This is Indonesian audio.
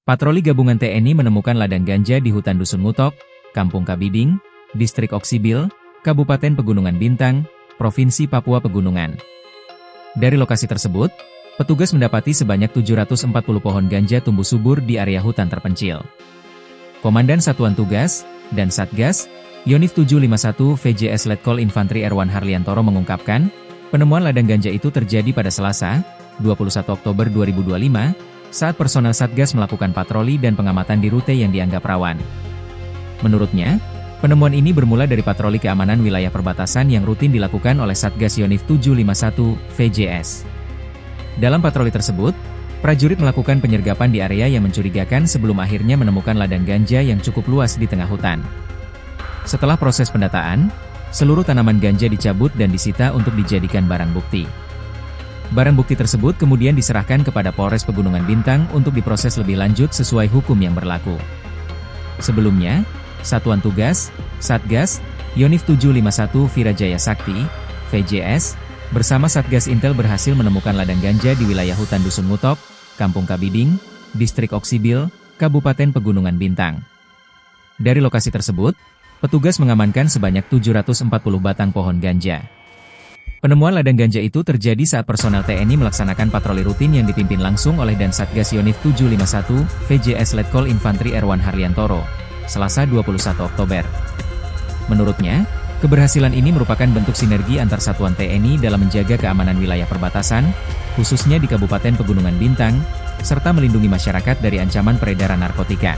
Patroli gabungan TNI menemukan ladang ganja di hutan Dusun Ngutok, Kampung Kabiding, Distrik Oksibil, Kabupaten Pegunungan Bintang, Provinsi Papua Pegunungan. Dari lokasi tersebut, petugas mendapati sebanyak 740 pohon ganja tumbuh subur di area hutan terpencil. Komandan Satuan Tugas dan Satgas, Yonif 751 VJS Letkol Infantri Erwan Harliantoro mengungkapkan, penemuan ladang ganja itu terjadi pada Selasa, 21 Oktober 2025, saat personel Satgas melakukan patroli dan pengamatan di rute yang dianggap rawan. Menurutnya, penemuan ini bermula dari patroli keamanan wilayah perbatasan yang rutin dilakukan oleh Satgas Yonif 751 VJS. Dalam patroli tersebut, prajurit melakukan penyergapan di area yang mencurigakan sebelum akhirnya menemukan ladang ganja yang cukup luas di tengah hutan. Setelah proses pendataan, seluruh tanaman ganja dicabut dan disita untuk dijadikan barang bukti. Barang bukti tersebut kemudian diserahkan kepada Polres Pegunungan Bintang untuk diproses lebih lanjut sesuai hukum yang berlaku. Sebelumnya, Satuan Tugas, Satgas, Yonif 751 Virajaya Sakti, VJS, bersama Satgas Intel berhasil menemukan ladang ganja di wilayah hutan Dusun Ngutok, Kampung Kabiding, Distrik Oksibil, Kabupaten Pegunungan Bintang. Dari lokasi tersebut, petugas mengamankan sebanyak 740 batang pohon ganja. Penemuan ladang ganja itu terjadi saat personel TNI melaksanakan patroli rutin yang dipimpin langsung oleh Dan Satgas Yonif 751 VJS Letkol Infantri Erwan Harliantoro, Selasa 21 Oktober. Menurutnya, keberhasilan ini merupakan bentuk sinergi antar satuan TNI dalam menjaga keamanan wilayah perbatasan, khususnya di Kabupaten Pegunungan Bintang, serta melindungi masyarakat dari ancaman peredaran narkotika.